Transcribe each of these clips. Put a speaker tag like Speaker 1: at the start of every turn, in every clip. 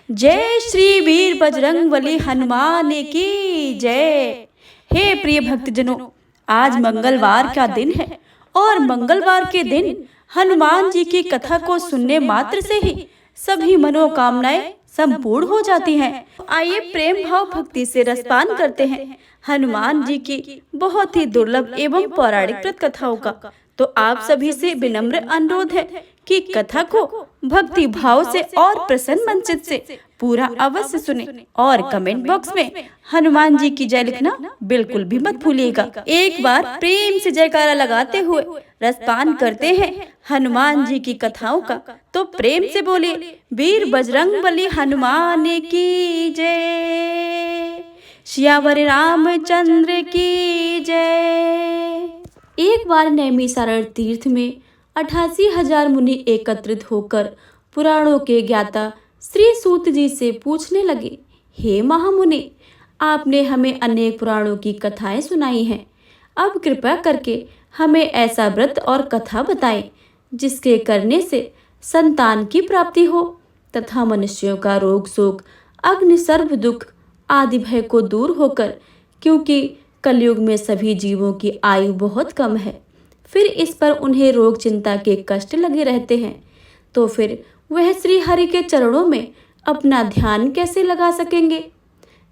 Speaker 1: जय श्री वीर बजरंगबली हनुमान की जय। हे प्रिय भक्तजनों, आज मंगलवार का दिन है और मंगलवार के दिन हनुमान जी की कथा को सुनने मात्र से ही सभी मनोकामनाएं संपूर्ण हो जाती हैं। आइए प्रेम भाव भक्ति से रसपान करते हैं हनुमान जी की बहुत ही दुर्लभ एवं पौराणिक कृत कथाओं का। तो आप सभी से विनम्र अनुरोध है कि कथा को भक्ति भाव से और प्रसन्न मन चित्त से पूरा अवश्य सुने और कमेंट बॉक्स में हनुमान जी की जय लिखना बिल्कुल भी मत भूलिएगा। एक बार प्रेम से जयकारा लगाते हुए रसपान करते हैं हनुमान जी की कथाओं का। तो प्रेम से बोलिए, वीर बजरंगबली हनुमान की जय, सियावर रामचंद्र की जय। एक बार नैमिषारण्य तीर्थ में 88,000 मुनि एकत्रित होकर पुराणों के ज्ञाता श्री सूत जी से पूछने लगे, हे महामुनि, आपने हमें अनेक पुराणों की कथाएं सुनाई हैं। अब कृपा करके हमें ऐसा व्रत और कथा बताएं जिसके करने से संतान की प्राप्ति हो तथा मनुष्यों का रोग शोक अग्नि सर्व दुख आदि भय को दूर होकर, क्योंकि कलयुग में सभी जीवों की आयु बहुत कम है, फिर इस पर उन्हें रोग चिंता के कष्ट लगे रहते हैं, तो फिर वह श्री हरि के चरणों में अपना ध्यान कैसे लगा सकेंगे।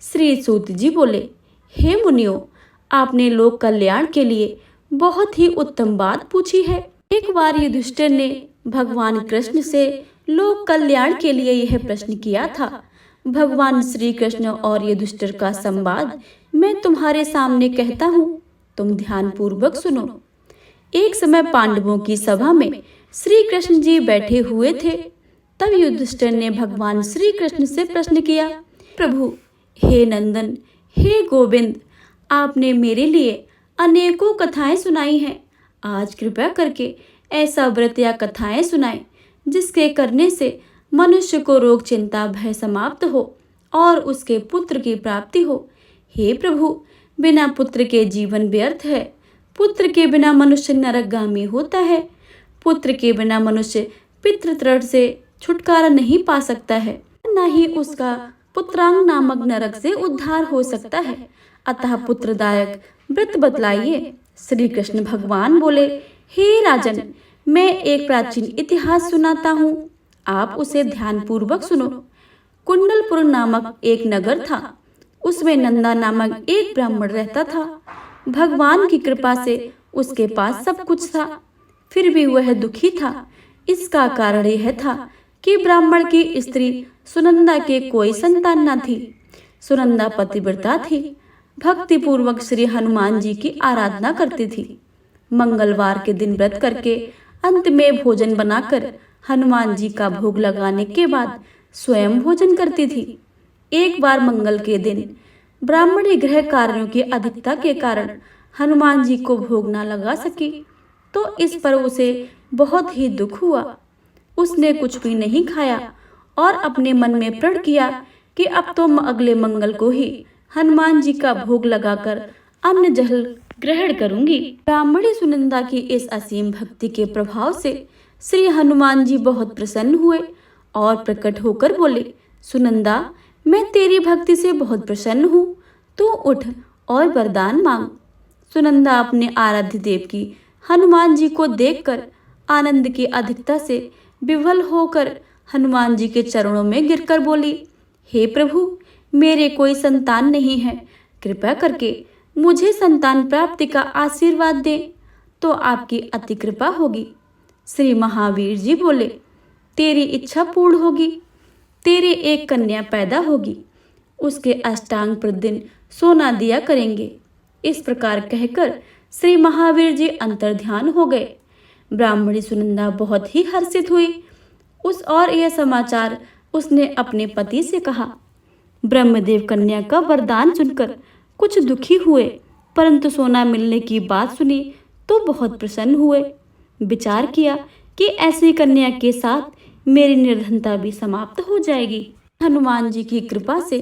Speaker 1: श्री सूत जी बोले, हे मुनियों, आपने लोक कल्याण के लिए बहुत ही उत्तम बात पूछी है। एक बार युधिष्ठिर ने भगवान कृष्ण से लोक कल्याण के लिए यह प्रश्न किया था। भगवान श्री कृष्ण और युधिष्ठिर का संवाद मैं तुम्हारे सामने कहता हूँ, तुम ध्यान पूर्वक सुनो। एक समय पांडवों की सभा में श्री कृष्ण जी बैठे हुए थे। तब युधिष्ठिर ने भगवान श्री कृष्ण से प्रश्न किया, प्रभु, हे नंदन, हे गोविंद, आपने मेरे लिए अनेकों कथाएं सुनाई हैं। आज कृपया करके ऐसा व्रत या कथाएं सुनाएं जिसके करने से मनुष्य को रोग चिंता भय समाप्त हो और उसके पुत्र की प्राप्ति हो। हे प्रभु, बिना पुत्र के जीवन व्यर्थ है। पुत्र के बिना मनुष्य नरकगामी होता है। पुत्र के बिना मनुष्य पितृतृण से छुटकारा नहीं पा सकता है, न ही उसका पुत्रांग नामक नरक से उद्धार हो सकता है। अतः पुत्रदायक व्रत बतलाइए। श्री कृष्ण भगवान बोले, हे राजन, मैं एक प्राचीन इतिहास सुनाता हूँ, आप उसे ध्यान पूर्वक सुनो। कुंडलपुर नामक एक नगर था। उसमें नंदा नामक एक ब्राह्मण रहता था। भगवान की कृपा से उसके पास सब कुछ था, फिर भी वह दुखी था। इसका कारण यह था कि ब्राह्मण की स्त्री सुनंदा के कोई संतान न थी। सुनंदा पतिव्रता थी, भक्ति पूर्वक श्री हनुमान जी की आराधना करती थी। मंगलवार के दिन व्रत करके अंत में भोजन बनाकर हनुमान जी का भोग लगाने के बाद स्वयं भोजन करती थी। एक बार मंगल के दिन ब्राह्मणी गृह कार्यों की अधिकता के कारण हनुमान जी को भोग न लगा सकी, तो इस पर उसे बहुत ही दुख हुआ। उसने कुछ भी नहीं खाया और अपने मन में प्रण किया कि अब तो अगले मंगल को ही हनुमान जी का भोग लगाकर अन्न जल ग्रहण करूंगी। ब्राह्मणी सुनंदा की इस असीम भक्ति के प्रभाव से श्री हनुमान जी बहुत प्रसन्न हुए और प्रकट होकर बोले, सुनंदा, मैं तेरी भक्ति से बहुत प्रसन्न हूँ, तू उठ और वरदान मांग। सुनंदा अपने आराध्य देव की हनुमान जी को देखकर आनंद की अधिकता से विह्वल होकर हनुमान जी के चरणों में गिरकर बोली, हे प्रभु, मेरे कोई संतान नहीं है, कृपया करके मुझे संतान प्राप्ति का आशीर्वाद दे तो आपकी अति कृपा होगी। श्री महावीर जी बोले, तेरी इच्छा पूर्ण होगी, तेरे एक कन्या पैदा होगी, उसके अष्टांग प्रतिदिन सोना दिया करेंगे। इस प्रकार कहकर श्री महावीर जी अंतर्ध्यान हो गए। ब्राह्मणी सुनंदा बहुत ही हर्षित हुई। यह समाचार उसने अपने पति से कहा। ब्रह्मदेव कन्या का वरदान सुनकर कुछ दुखी हुए, परंतु सोना मिलने की बात सुनी तो बहुत प्रसन्न हुए। विचार किया कि ऐसी कन्या के साथ मेरी निर्धनता भी समाप्त हो जाएगी। हनुमान जी की कृपा से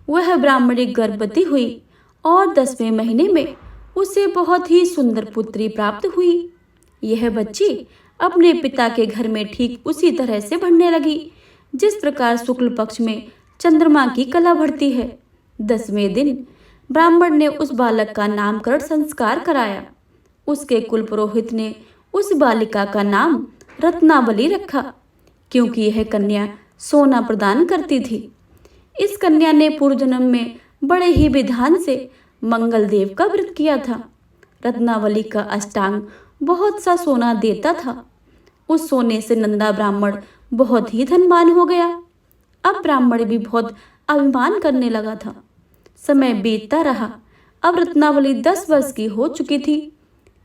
Speaker 1: वह ब्राह्मणी गर्भवती हुई और 10वें महीने में उसे बहुत ही सुंदर पुत्री प्राप्त हुई। यह बच्ची अपने पिता के घर में ठीक उसी तरह से बढ़ने लगी जिस प्रकार शुक्ल पक्ष में चंद्रमा की कला बढ़ती है। 10वें दिन ब्राह्मण ने उस बालक का नामकरण संस्कार कराया। उसके कुल पुरोहित ने उस बालिका का नाम रत्नावली रखा, क्योंकि यह कन्या सोना प्रदान करती थी। इस कन्या ने पूर्व जन्म में बड़े ही विधान से मंगल देव का व्रत किया था। रत्नावली का अष्टांग बहुत सा सोना देता था। उस सोने से नंदा ब्राह्मण बहुत ही धनवान हो गया। अब ब्राह्मण भी बहुत अभिमान करने लगा था। समय बीतता रहा। अब रत्नावली 10 वर्ष की हो चुकी थी।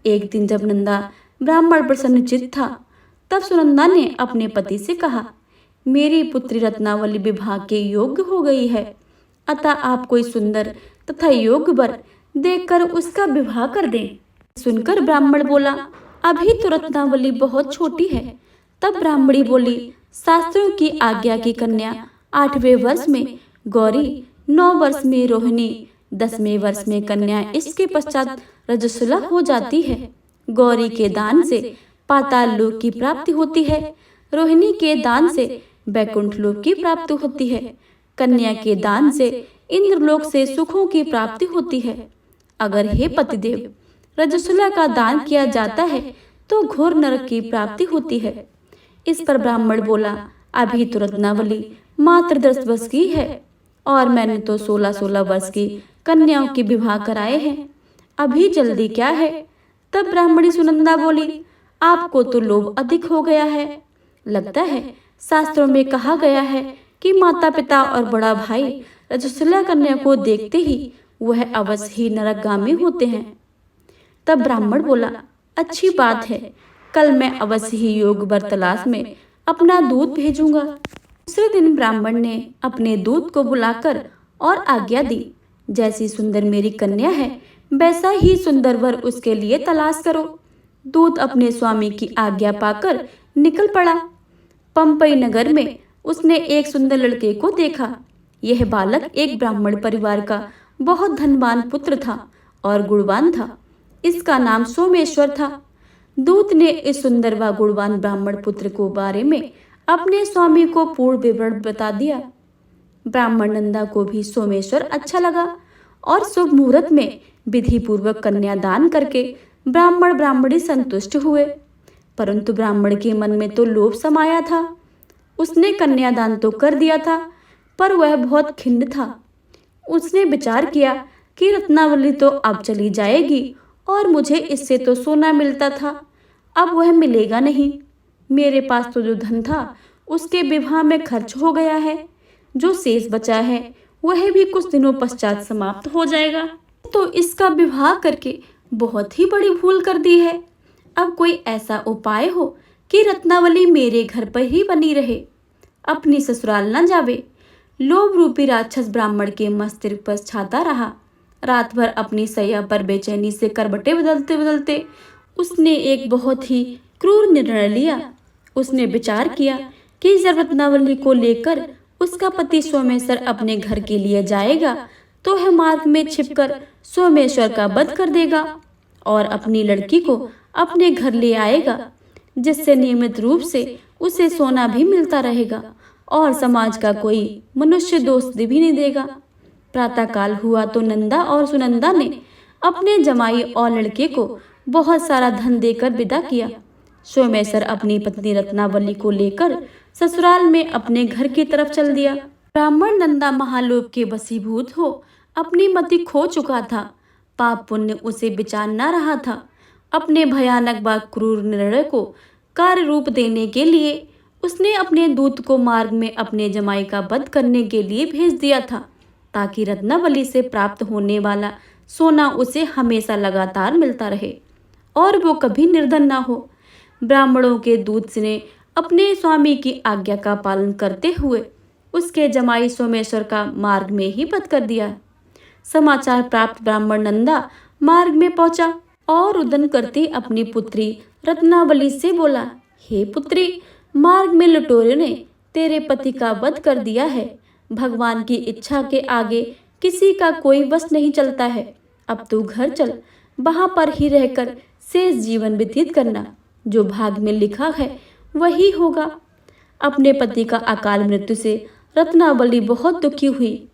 Speaker 1: एक दिन जब नंदा ब्राह्मण प्रसन्नचित्त था, तब सुनंदा ने अपने पति से कहा, मेरी पुत्री रत्नावली विवाह के योग्य हो गई है, अतः आप कोई सुंदर तथा योग्य वर देखकर उसका विवाह कर दें। सुनकर ब्राह्मण बोला, अभी तो रत्नावली बहुत छोटी है। तब ब्राह्मणी बोली, शास्त्रों की आज्ञा की कन्या 8वें वर्ष में गौरी, 9 वर्ष में रोहिणी, 10वें वर्ष में कन्या, इसके पश्चात रजस्वला हो जाती है। गौरी के दान से पाताल लोक की प्राप्ति होती है, रोहिणी के दान से बैकुंठ लोक की प्राप्ति होती है, कन्या के दान से इंद्रलोक से सुखों की प्राप्ति होती है। अगर हे पतिदेव, रजस्वला का दान किया जाता है तो घोर नरक की प्राप्ति होती है। इस पर ब्राह्मण बोला, अभी तो रत्नावली मात्र 10 वर्ष की है और मैंने तो 16-16 वर्ष की कन्याओं के विवाह कराए हैं, अभी जल्दी क्या है। तब ब्राह्मणी सुनंदा बोली, आपको तो लोभ अधिक हो गया है। लगता है शास्त्रों में कहा गया है कि माता पिता और बड़ा भाई रजस्वला कन्या को देखते ही वह अवश्य ही नरकगामी होते हैं। तब ब्राह्मण बोला, अच्छी बात है, कल मैं अवश्य ही योग वर तलाश में अपना दूध भेजूंगा। दूसरे दिन ब्राह्मण ने अपने दूत को बुलाकर और आज्ञा दी, जैसी सुंदर मेरी कन्या है वैसा ही सुंदर वर उसके लिए तलाश करो। दूत अपने स्वामी की आज्ञा पाकर निकल पड़ा। पंपई नगर में उसने एक सुंदर लड़के को देखा। यह बालक एक ब्राह्मण परिवार का बहुत धनवान पुत्र था और गुणवान था। इसका नाम सोमेश्वर था। दूत ने इस सुंदर व गुणवान ब्राह्मण पुत्र को बारे में अपने स्वामी को पूर्ण विवरण बता दिया। ब्राह्मण नंदा को भी सोमेश्वर अच्छा लगा और शुभ मुहूर्त में विधि पूर्वक कन्यादान करके ब्राह्मण ब्राह्मणी संतुष्ट हुए। परंतु ब्राह्मण के मन में तो लोभ समाया था। उसने कन्यादान तो कर दिया था, पर वह बहुत खिन्न था। उसने विचार किया कि रत्नावली तो अब चली जाएगी और मुझे इससे तो सोना मिलता था, अब वह मिलेगा नहीं। मेरे पास तो जो धन था उसके विवाह में खर्च हो गया है, जो शेष बचा है वह भी कुछ दिनों पश्चात समाप्त हो जाएगा। तो इसका विवाह करके बहुत ही बड़ी भूल कर दी है। अब कोई ऐसा उपाय हो कि रत्नावली मेरे घर पर ही बनी रहे, अपनी ससुराल न जावे। लोभ रूपी राक्षस ब्राह्मण के मस्तिष्क पर छाता रहा। रात भर अपनी सैया पर बेचैनी से करवटें बदलते बदलते उसने एक बहुत ही क्रूर निर्णय लिया। उसने विचार किया कि जब रत्नावली को लेकर उसका पति सोमेश्वर अपने घर के लिए जाएगा तो वह मार्ग में छिपकर सोमेश्वर का वध कर देगा और अपनी लड़की को अपने घर ले आएगा, जिससे नियमित रूप से उसे सोना भी मिलता रहेगा और समाज का कोई मनुष्य दोष भी नहीं देगा। प्रातःकाल हुआ तो नंदा और सुनंदा ने अपने जमाई और लड़के को बहुत सारा धन देकर विदा किया। सोमेश्वर अपनी पत्नी रत्नावली को लेकर ससुराल में अपने घर की तरफ चल दिया। ब्राह्मण नंदा महालोक के वशीभूत हो अपनी मति खो चुका था। पाप पुण्य उसे विचार न रहा था। अपने भयानक व क्रूर निर्णय को कार्य रूप देने के लिए उसने अपने दूत को मार्ग में अपने जमाई का वध करने के लिए भेज दिया था, ताकि रत्नावली से प्राप्त होने वाला सोना उसे हमेशा लगातार मिलता रहे और वो कभी निर्धन न हो। ब्राह्मणों के दूत ने अपने स्वामी की आज्ञा का पालन करते हुए उसके जमाई सोमेश्वर का मार्ग में ही वध कर दिया। समाचार प्राप्त ब्राह्मण नंदा मार्ग में पहुंचा और रुदन करती अपनी पुत्री रत्नावली से बोला, हे पुत्री, मार्ग में लुटेरों ने तेरे पति का वध कर दिया है। भगवान की इच्छा के आगे किसी का कोई वश नहीं चलता है। अब तू घर चल, वहां पर ही रहकर शेष जीवन व्यतीत करना। जो भाग में लिखा है वही होगा। अपने पति का अकाल मृत्यु से रत्नावली बहुत दुखी हुई।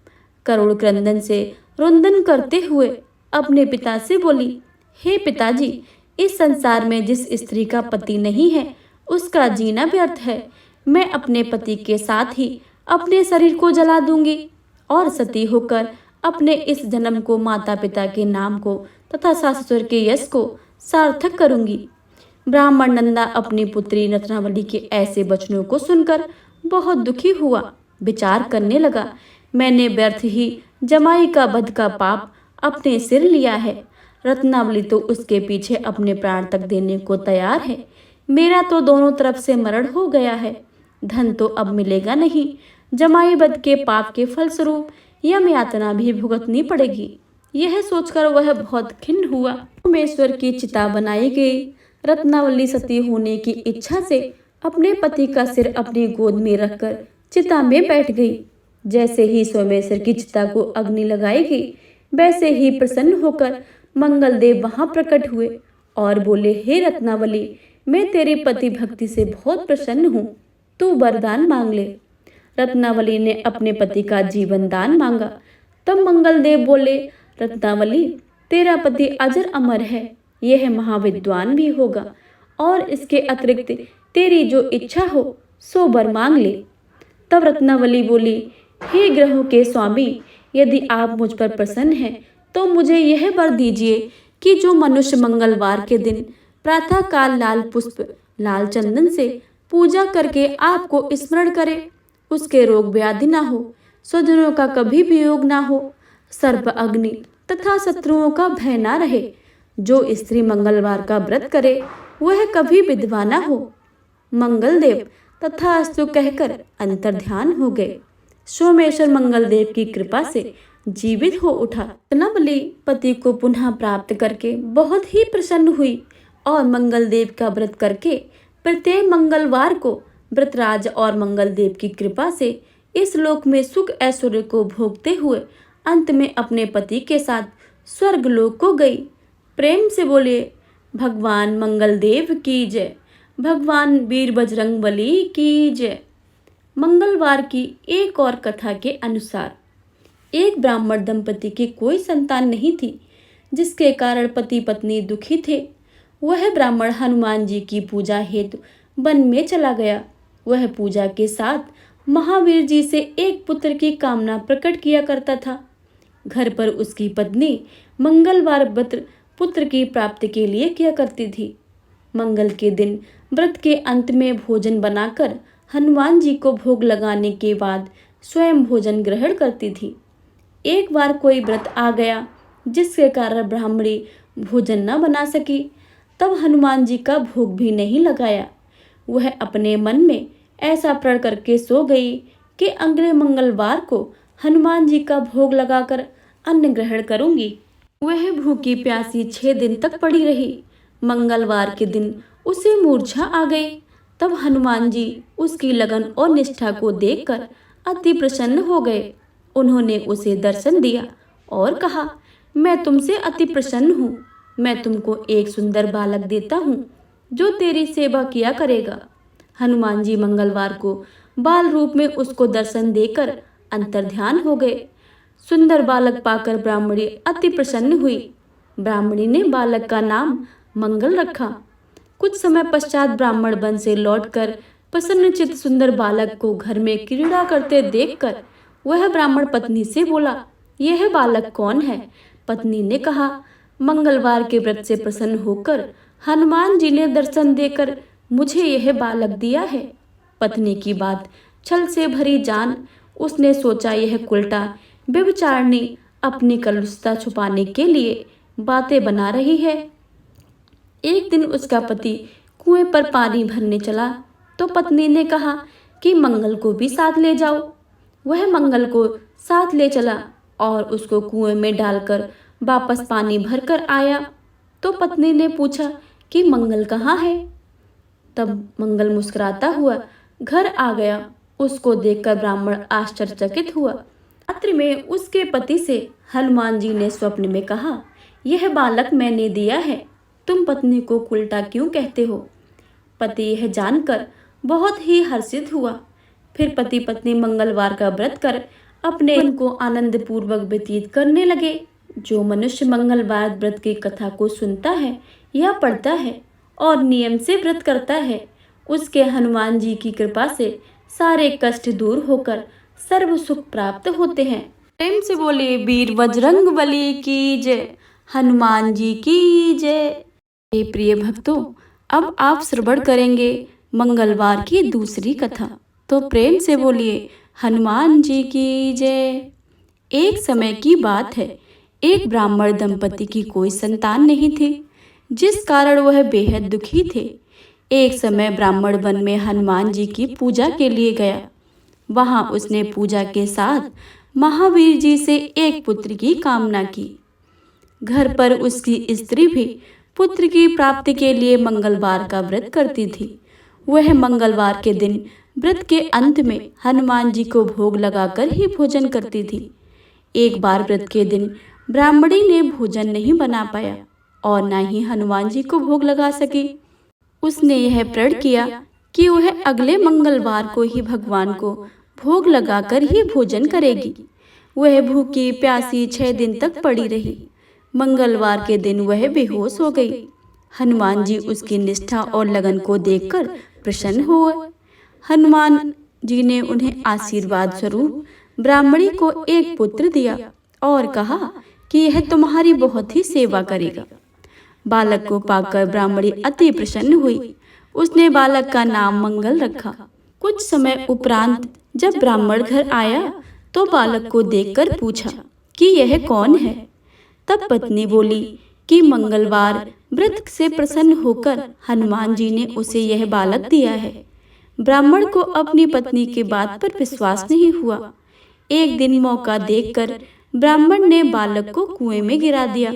Speaker 1: करुण क्रंदन से रुंदन करते हुए अपने पिता से बोली, हे पिताजी, इस संसार में जिस स्त्री का पति नहीं है उसका जीना व्यर्थ है। मैं अपने पति के साथ ही अपने शरीर को जला दूंगी और सती होकर अपने इस जन्म को, माता पिता के नाम को तथा सास ससुर के यश को सार्थक करूंगी। ब्राह्मण नंदा अपनी पुत्री रत्नावली के ऐसे वचनों को सुनकर बहुत दुखी हुआ। विचार करने लगा, मैंने व्यर्थ ही जमाई का वध का पाप अपने सिर लिया है। रत्नावली तो उसके पीछे अपने प्राण तक देने को तैयार है। मेरा तो दोनों तरफ से मरण हो गया है। धन तो अब मिलेगा नहीं। जमाई वध के पाप के फलस्वरूप यम यातना भी भुगतनी पड़ेगी। यह सोचकर वह बहुत खिन्न हुआ। सोमेश्वर की चिता बनाई गई। रत्नावली सती होने की इच्छा से अपने पति का सिर अपनी गोद में रखकर चिता में बैठ गई। जैसे ही सोमेश्वर की चिता को अग्नि लगाई गई, वैसे ही प्रसन्न होकर मंगलदेव वहां प्रकट हुए और बोले, हे रत्नावली, मैं तेरी पति भक्ति से बहुत प्रसन्न हूँ, तू वरदान मांग ले। रत्नावली ने अपने पति का जीवन दान मांगा। तब मंगलदेव बोले, रत्नावली, तेरा पति अजर अमर है, यह महाविद्वान भी होगा और इसके अतिरिक्त तेरी जो इच्छा हो सो वर मांग ले। तब रत्नावली बोली, हे ग्रहों के स्वामी, यदि आप मुझ पर प्रसन्न हैं तो मुझे यह वर दीजिए कि जो मनुष्य मंगलवार के दिन प्रातः काल लाल पुष्प लाल चंदन से पूजा करके आपको स्मरण करे, उसके रोग व्याधि ना हो, स्वजनों का कभी वियोग ना हो, सर्प अग्नि तथा शत्रुओं का भय ना रहे। जो स्त्री मंगलवार का व्रत करे वह कभी विधवा ना हो। मंगलदेव तथास्तु कहकर अंतर्ध्यान हो गए। सोमेश्वर मंगलदेव की कृपा से जीवित हो उठा। रत्नावली पति को पुनः प्राप्त करके बहुत ही प्रसन्न हुई और मंगलदेव का व्रत करके प्रत्येक मंगलवार को व्रतराज और मंगलदेव की कृपा से इस लोक में सुख ऐश्वर्य को भोगते हुए अंत में अपने पति के साथ स्वर्ग लोक को गई। प्रेम से बोले, भगवान मंगलदेव की जय, भगवान वीर बजरंगबली की जय। मंगलवार की एक और कथा के अनुसार एक ब्राह्मण दंपति की कोई संतान नहीं थी, जिसके कारण पति पत्नी दुखी थे। वह ब्राह्मण हनुमान जी की पूजा हेतु वन में चला गया। वह पूजा के साथ महावीर जी से एक पुत्र की कामना प्रकट किया करता था। घर पर उसकी पत्नी मंगलवार व्रत पुत्र की प्राप्ति के लिए किया करती थी। मंगल के दिन व्रत के अंत में भोजन बनाकर हनुमान जी को भोग लगाने के बाद स्वयं भोजन ग्रहण करती थी। एक बार कोई व्रत आ गया जिसके कारण ब्राह्मणी भोजन न बना सकी। तब हनुमान जी का भोग भी नहीं लगाया। वह अपने मन में ऐसा प्रण करके सो गई कि अगले मंगलवार को हनुमान जी का भोग लगाकर अन्न ग्रहण करूंगी। वह भूखी प्यासी 6 दिन तक पड़ी रही। मंगलवार के दिन उसे मूर्छा आ गई। तब हनुमान जी उसकी लगन और निष्ठा को देखकर अति प्रसन्न हो गए। उन्होंने उसे दर्शन दिया और कहा, मैं तुमसे अति प्रसन्न हूँ। मैं तुमको एक सुंदर बालक देता हूँ जो तेरी सेवा किया करेगा। हनुमान जी मंगलवार को बाल रूप में उसको दर्शन देकर अंतर्ध्यान हो गए। सुंदर बालक पाकर ब्राह्मणी अति प्रसन्न हुई। ब्राह्मणी ने बालक का नाम मंगल रखा। कुछ समय पश्चात ब्राह्मण वन से लौटकर प्रसन्नचित्त सुंदर बालक को घर में क्रीड़ा करते देखकर वह ब्राह्मण पत्नी से बोला, यह बालक कौन है? पत्नी ने कहा, मंगलवार के व्रत से प्रसन्न होकर हनुमान जी ने दर्शन देकर मुझे यह बालक दिया है। पत्नी की बात छल से भरी जान उसने सोचा, यह उल्टा व्यभिचारिणी अपनी कलुषता छुपाने के लिए बातें बना रही है। एक दिन उसका पति कुएं पर पानी भरने चला तो पत्नी ने कहा कि मंगल को भी साथ ले जाओ। वह मंगल को साथ ले चला और उसको कुएं में डालकर वापस पानी भरकर आया। तो पत्नी ने पूछा कि मंगल कहाँ है? तब मंगल मुस्कुराता हुआ घर आ गया। उसको देखकर ब्राह्मण आश्चर्यचकित हुआ। रात्रि में उसके पति से हनुमान जी ने स्वप्न में कहा, यह बालक मैंने दिया है, तुम पत्नी को उल्टा क्यों कहते हो? पति यह जानकर बहुत ही हर्षित हुआ। फिर पति पत्नी मंगलवार का व्रत कर अपने दिन को आनंद पूर्वक व्यतीत करने लगे। जो मनुष्य मंगलवार व्रत की कथा को सुनता है या पढ़ता है और नियम से व्रत करता है, उसके हनुमान जी की कृपा से सारे कष्ट दूर होकर सर्व सुख प्राप्त होते हैं। प्रेम से बोले वीर बजरंग बली की जय, हनुमान जी की जय। हे प्रिय भक्तों, अब आप श्रवण करेंगे मंगलवार की दूसरी कथा, तो प्रेम से बोलिए हनुमान जी की जय। एक समय की बात है, एक ब्राह्मण दंपति की कोई संतान नहीं थी, जिस कारण वह बेहद दुखी थे। एक समय ब्राह्मण वन में हनुमान जी की पूजा के लिए गया। वहां उसने पूजा के साथ महावीर जी से एक पुत्र की कामना की। घर पर उसकी स्त्री भी पुत्र की प्राप्ति के लिए मंगलवार का व्रत करती थी। वह मंगलवार के दिन व्रत के अंत में हनुमान जी को भोग लगाकर ही भोजन करती थी। एक बार व्रत के दिन ब्राह्मणी ने भोजन नहीं बना पाया और न ही हनुमान जी को भोग लगा सकी। उसने यह प्रण किया कि वह अगले मंगलवार को ही भगवान को भोग लगाकर ही भोजन करेगी। वह भूखी प्यासी 6 दिन तक पड़ी रही। मंगलवार के दिन वह बेहोश हो गई। हनुमान जी उसकी निष्ठा और लगन को देखकर प्रसन्न हुए। हनुमान जी ने उन्हें आशीर्वाद स्वरूप ब्राह्मणी को एक पुत्र दिया और कहा कि यह तुम्हारी बहुत ही सेवा करेगा। बालक को पाकर ब्राह्मणी अति प्रसन्न हुई। उसने बालक का नाम मंगल रखा। कुछ समय उपरांत जब ब्राह्मण घर आया तो बालक को देखकर पूछा कि यह कौन है। तब पत्नी बोली कि मंगलवार व्रत से प्रसन्न होकर हनुमान जी ने उसे यह बालक दिया है। ब्राह्मण को अपनी पत्नी की बात पर विश्वास नहीं हुआ। एक दिन मौका देखकर ब्राह्मण ने बालक को कुएं में गिरा दिया।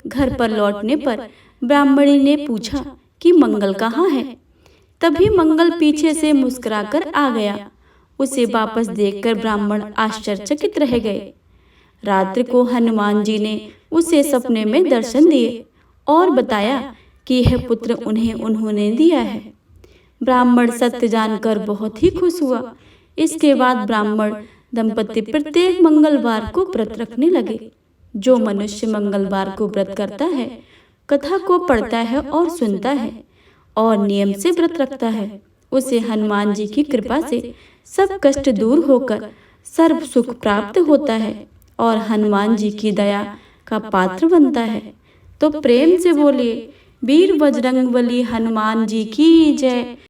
Speaker 1: घर पर लौटने पर ब्राह्मणी ने पूछा कि मंगल कहाँ है। तभी मंगल पीछे से मुस्कुराकर आ गया। उसे वापस देखकर ब्राह्मण आश्चर्यचकित रह गए। रात्रि को हनुमान जी ने उसे सपने में दर्शन दिए और बताया कि यह पुत्र उन्होंने दिया है। ब्राह्मण सत्य जानकर बहुत ही खुश हुआ। इसके बाद ब्राह्मण दंपति प्रत्येक मंगलवार को व्रत रखने लगे। जो मनुष्य मंगलवार को व्रत करता है, कथा को पढ़ता है और सुनता है और नियम से व्रत रखता है, उसे हनुमान जी की कृपा से सब कष्ट दूर होकर सर्व सुख प्राप्त होता है और हनुमान जी की दया का पात्र बनता है। तो प्रेम से बोलिए वीर बजरंगबली हनुमान जी की जय।